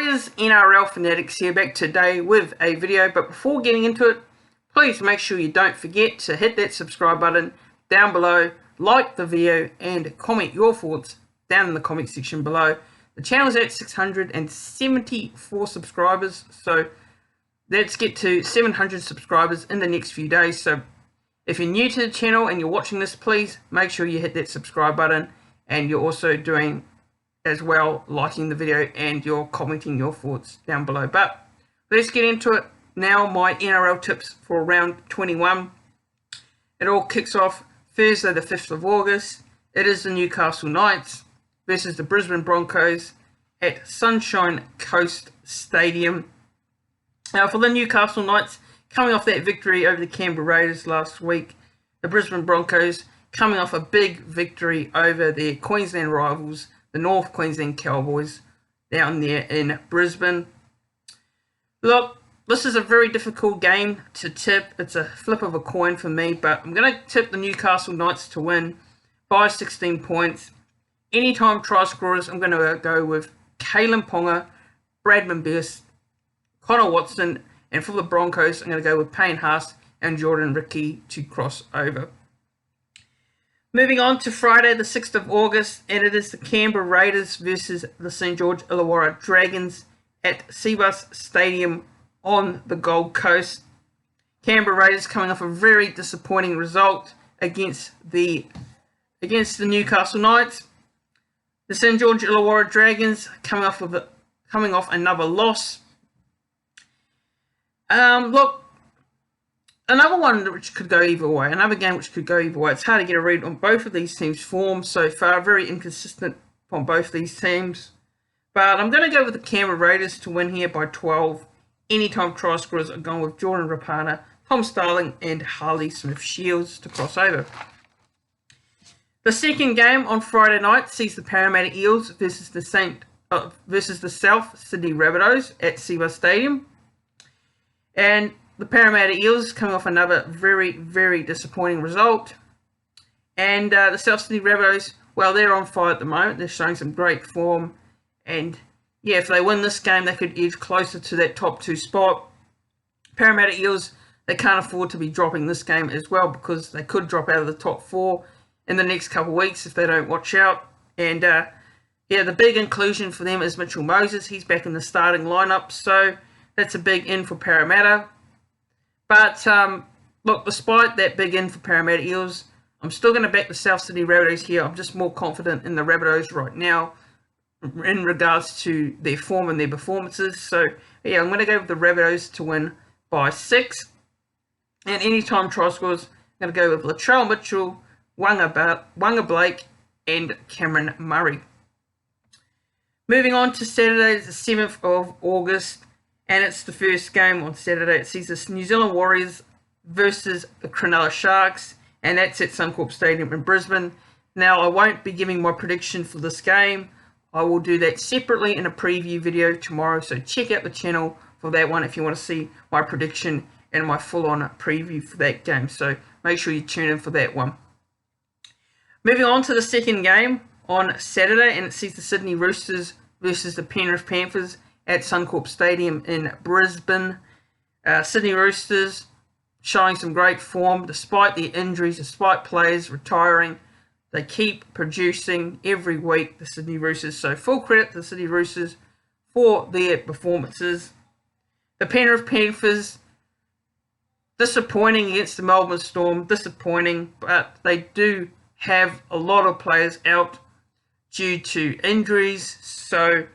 G'day NRL fanatics here, back today with a video. But before getting into it, please make sure you don't forget to hit that subscribe button down below, like the video and comment your thoughts down in the comment section below. The channel's at 674 subscribers, so let's get to 700 subscribers in the next few days. So if you're new to the channel and you're watching this, please make sure you hit that subscribe button, and you're also doing as well, liking the video, and you're commenting your thoughts down below. But let's get into it now. My NRL tips for round 21. It all kicks off Thursday the 5th of August. It is the Newcastle Knights versus the Brisbane Broncos at Sunshine Coast Stadium. Now, for the Newcastle Knights, coming off that victory over the Canberra Raiders last week, the Brisbane Broncos coming off a big victory over their Queensland rivals, the North Queensland Cowboys, down there in Brisbane. Look, this is a very difficult game to tip. It's a flip of a coin for me, but I'm going to tip the Newcastle Knights to win by 16 points. Anytime try scorers, I'm going to go with Kalen Ponga, Bradman Best, Connor Watson, and for the Broncos, I'm going to go with Payne Haas and Jordan Ricky to cross over. Moving on to Friday the 6th of August, and it is the Canberra Raiders versus the St George Illawarra Dragons at Cbus Stadium on the Gold Coast. Canberra Raiders coming off a very disappointing result against the Newcastle Knights. The St George Illawarra Dragons coming off another loss. Look, another one which could go either way. Another game which could go either way. It's hard to get a read on both of these teams' form so far. Very inconsistent on both these teams. But I'm going to go with the Canberra Raiders to win here by 12. Anytime try scorers are going with Jordan Rapana, Tom Starling, and Harley Smith-Shields to cross over. The second game on Friday night sees the Parramatta Eels versus the South Sydney Rabbitohs at Cbus Stadium. And the Parramatta Eels coming off another very, very disappointing result. And the South Sydney Rabbitohs, well, they're on fire at the moment. They're showing some great form. And yeah, if they win this game, they could edge closer to that top 2 spot. Parramatta Eels, they can't afford to be dropping this game as well, because they could drop out of the top 4 in the next couple of weeks if they don't watch out. And yeah, the big inclusion for them is Mitchell Moses. He's back in the starting lineup, so that's a big in for Parramatta. But look, despite that big in for Parramatta Eels, I'm still going to back the South Sydney Rabbitohs here. I'm just more confident in the Rabbitohs right now in regards to their form and their performances. So yeah, I'm going to go with the Rabbitohs to win by 6. And anytime try scorers, I'm going to go with Latrell Mitchell, Wanga Blake, and Cameron Murray. Moving on to Saturday, the 7th of August. And it's the first game on Saturday. It sees the New Zealand Warriors versus the Cronulla Sharks. And that's at Suncorp Stadium in Brisbane. Now, I won't be giving my prediction for this game. I will do that separately in a preview video tomorrow. So check out the channel for that one if you want to see my prediction and my full-on preview for that game. So make sure you tune in for that one. Moving on to the second game on Saturday. And it sees the Sydney Roosters versus the Penrith Panthers at Suncorp Stadium in Brisbane. Sydney Roosters showing some great form despite their injuries, despite players retiring. They keep producing every week, the Sydney Roosters. So full credit to the Sydney Roosters for their performances. The Penrith Panthers, disappointing against the Melbourne Storm. Disappointing, but they do have a lot of players out due to injuries. So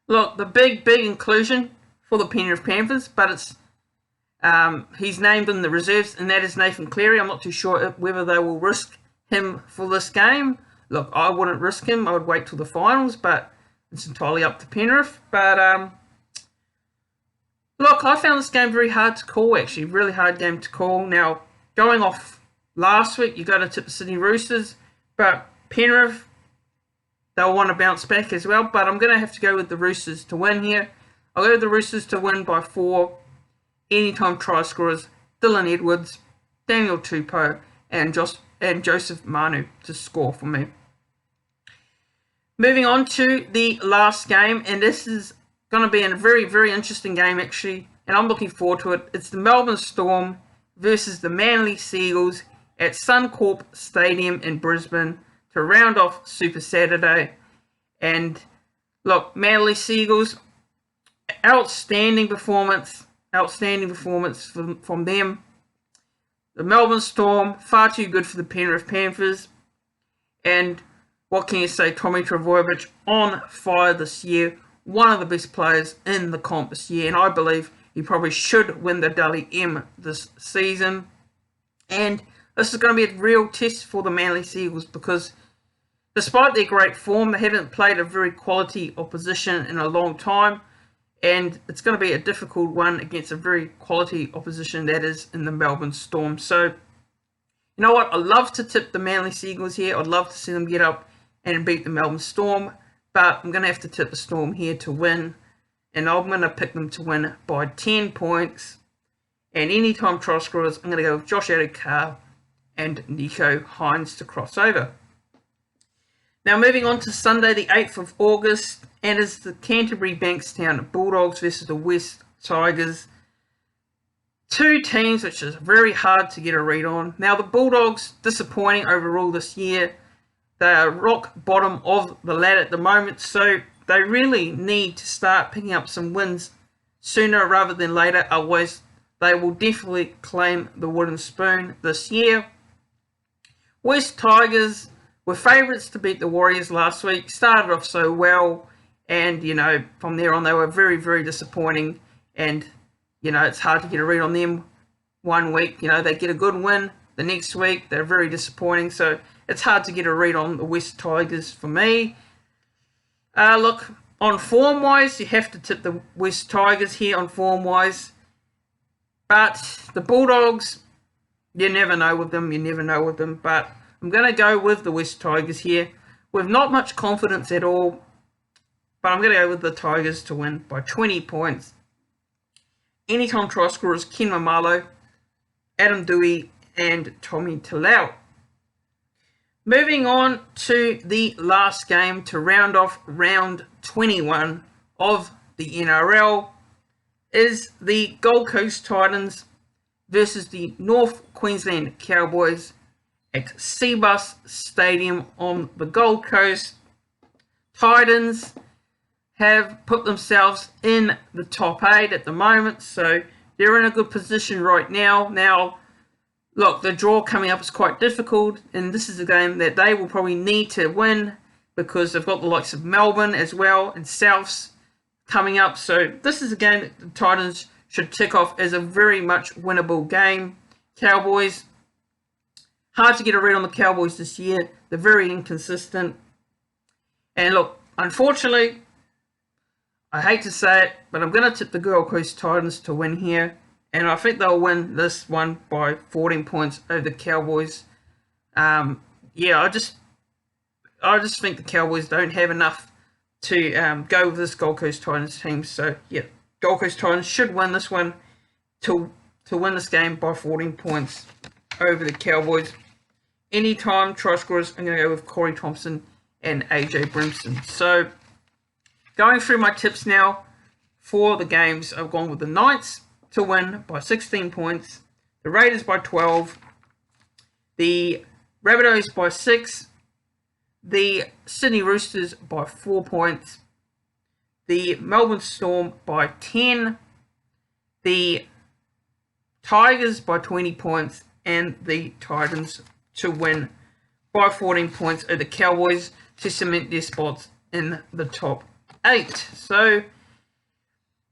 look, the big inclusion for the Penrith Panthers, but it's he's named in the reserves, and that is Nathan Cleary. I'm not too sure whether they will risk him for this game. Look, I wouldn't risk him. I would wait till the finals, but it's entirely up to Penrith. But look, I found this game very hard to call, actually. Really hard game to call. Now, going off last week, you got to tip the Sydney Roosters, but Penrith, they'll want to bounce back as well, but I'm going to have to go with the Roosters to win here. I'll go with the Roosters to win by 4. Anytime try scorers, Dylan Edwards, Daniel Tupou, and Joseph Manu to score for me. Moving on to the last game, and this is going to be a very, very interesting game, actually, and I'm looking forward to it. It's the Melbourne Storm versus the Manly Seagulls at Suncorp Stadium in Brisbane to round off Super Saturday. And look, Manly Seagulls, outstanding performance from them. The Melbourne Storm, far too good for the Penrith Panthers. And what can you say, Tommy Trbojevic on fire this year. One of the best players in the comp this year. And I believe he probably should win the Dally M this season. And this is going to be a real test for the Manly Seagulls because despite their great form, they haven't played a very quality opposition in a long time. And it's going to be a difficult one against a very quality opposition that is in the Melbourne Storm. So, you know what? I'd love to tip the Manly Seagulls here. I'd love to see them get up and beat the Melbourne Storm. But I'm going to have to tip the Storm here to win. And I'm going to pick them to win by 10 points. And anytime try scorers, I'm going to go with Josh Addo-Carr and Nico Hines to cross over. Now moving on to Sunday the 8th of August. And it's the Canterbury Bankstown Bulldogs versus the West Tigers. Two teams which is very hard to get a read on. Now the Bulldogs, disappointing overall this year. They are rock bottom of the ladder at the moment. So they really need to start picking up some wins sooner rather than later. Otherwise, they will definitely claim the wooden spoon this year. West Tigers were favourites to beat the Warriors last week. Started off so well. And, you know, from there on, they were very, very disappointing. And, you know, it's hard to get a read on them. One week, you know, they get a good win. The next week, they're very disappointing. So it's hard to get a read on the West Tigers for me. Look, on form-wise, you have to tip the West Tigers here on form-wise. But the Bulldogs, you never know with them. But I'm going to go with the West Tigers here with not much confidence at all. But I'm going to go with the Tigers to win by 20 points. Anytime try scorers, Ken Mamalo, Adam Dewey, and Tommy Talau. Moving on to the last game to round off round 21 of the NRL is the Gold Coast Titans versus the North Queensland Cowboys at Cbus Stadium on the Gold Coast. Titans have put themselves in the top 8 at the moment, so they're in a good position right now. Now, look, the draw coming up is quite difficult, and this is a game that they will probably need to win because they've got the likes of Melbourne as well and Souths coming up. So this is a game that the Titans should tick off as a very much winnable game. Cowboys, hard to get a read on the Cowboys this year. They're very inconsistent. And look, unfortunately, I hate to say it, but I'm going to tip the Gold Coast Titans to win here. And I think they'll win this one by 14 points over the Cowboys. I just think the Cowboys don't have enough to go with this Gold Coast Titans team. So, yeah, Gold Coast Titans should win this one to win this game by 14 points over the Cowboys. Anytime try scorers, I'm going to go with Corey Thompson and AJ Brimson. So, going through my tips now for the games, I've gone with the Knights to win by 16 points, the Raiders by 12, the Rabbitohs by 6, the Sydney Roosters by 4 points, the Melbourne Storm by 10, the Tigers by 20 points, and the Titans to win by 14 points over the Cowboys to cement their spots in the top 8. So,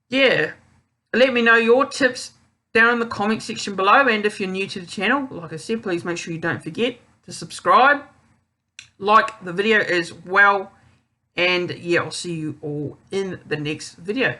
yeah, let me know your tips down in the comment section below. And if you're new to the channel, like I said, please make sure you don't forget to subscribe, like the video as well. And yeah, I'll see you all in the next video.